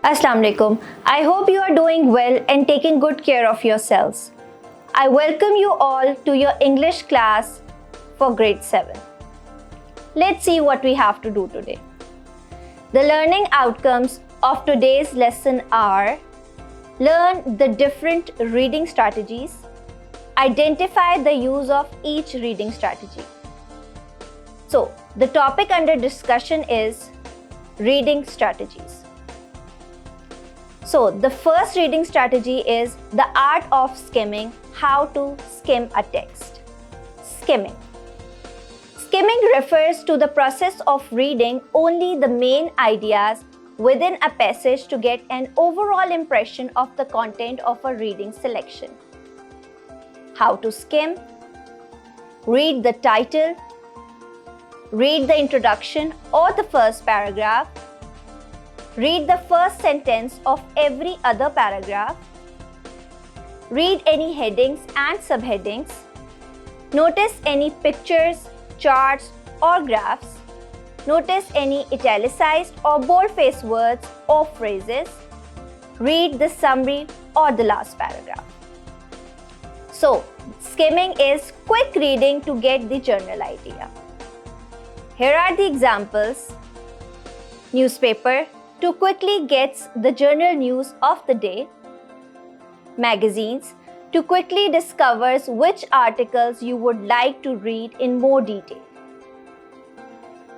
Assalamu alaikum. I hope you are doing well and taking good care of yourselves. I welcome you all to your English class for grade 7. Let's see what we have to do today. The learning outcomes of today's lesson are: learn the different reading strategies, identify the use of each reading strategy. So, the topic under discussion is reading strategies. So, the first reading strategy is the art of skimming, how to skim a text. Skimming. Skimming refers to the process of reading only the main ideas within a passage to get an overall impression of the content of a reading selection. How to skim? Read the title, read the introduction or the first paragraph, read the first sentence of every other paragraph, read any headings and subheadings, notice any pictures, charts or graphs, notice any italicized or bold-faced words or phrases, read the summary or the last paragraph. So, skimming is quick reading to get the general idea. Here are the examples. Newspaper, to quickly get the general news of the day. Magazines, to quickly discover which articles you would like to read in more detail.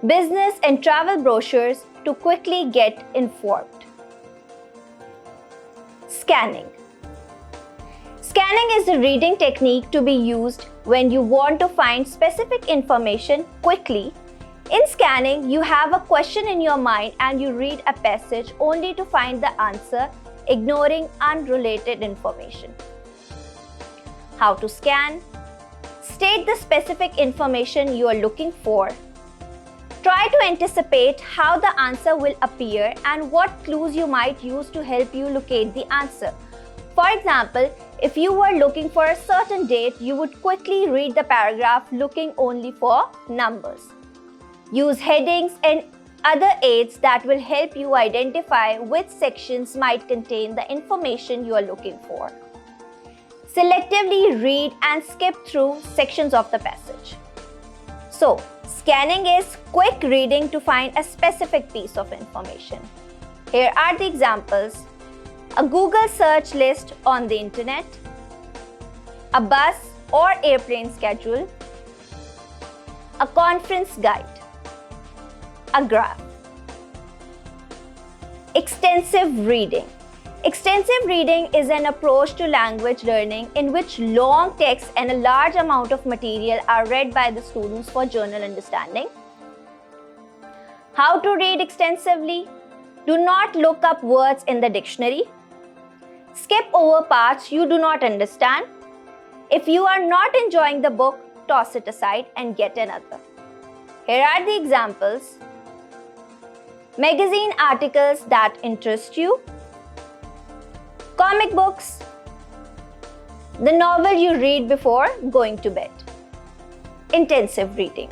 Business and travel brochures, to quickly get informed. Scanning. Scanning is a reading technique to be used when you want to find specific information quickly. In scanning, you have a question in your mind and you read a passage only to find the answer, ignoring unrelated information. How to scan? State the specific information you are looking for. Try to anticipate how the answer will appear and what clues you might use to help you locate the answer. For example, if you were looking for a certain date, you would quickly read the paragraph looking only for numbers. Use headings and other aids that will help you identify which sections might contain the information you are looking for. Selectively read and skip through sections of the passage. So, scanning is quick reading to find a specific piece of information. Here are the examples: a Google search list on the internet, a bus or airplane schedule, a conference guide, a graph. Extensive reading. Extensive reading is an approach to language learning in which long text and a large amount of material are read by the students for general understanding. How to read extensively? Do not look up words in the dictionary. Skip over parts you do not understand. If you are not enjoying the book, toss it aside and get another. Here are the examples. Magazine articles that interest you, comic books, the novel you read before going to bed. Intensive reading.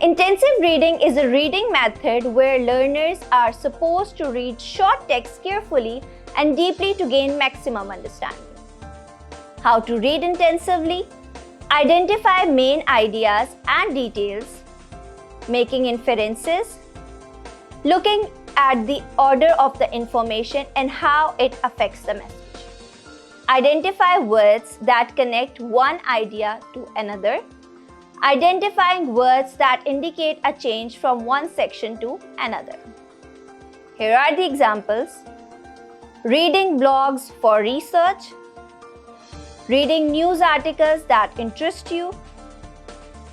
Intensive reading is a reading method where learners are supposed to read short text carefully and deeply to gain maximum understanding. How to read intensively? Identify main ideas and details, making inferences, looking at the order of the information and how it affects the message. Identify words that connect one idea to another. Identifying words that indicate a change from one section to another. Here are the examples. Reading blogs for research. Reading news articles that interest you.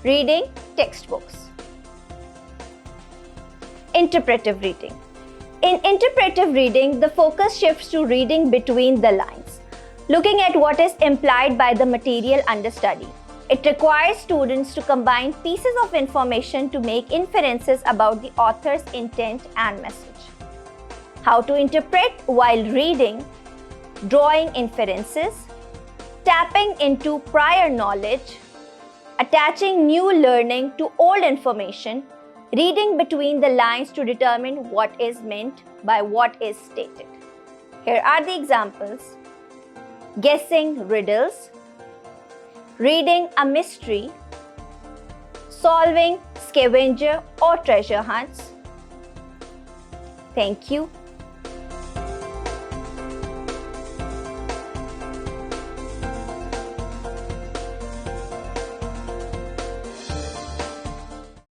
Reading textbooks. Interpretive reading. In interpretive reading, the focus shifts to reading between the lines, looking at what is implied by the material under study. It requires students to combine pieces of information to make inferences about the author's intent and message. How to interpret while reading: drawing inferences, tapping into prior knowledge, attaching new learning to old information, reading between the lines to determine what is meant by what is stated. Here are the examples: guessing riddles, reading a mystery, solving scavenger or treasure hunts. Thank you.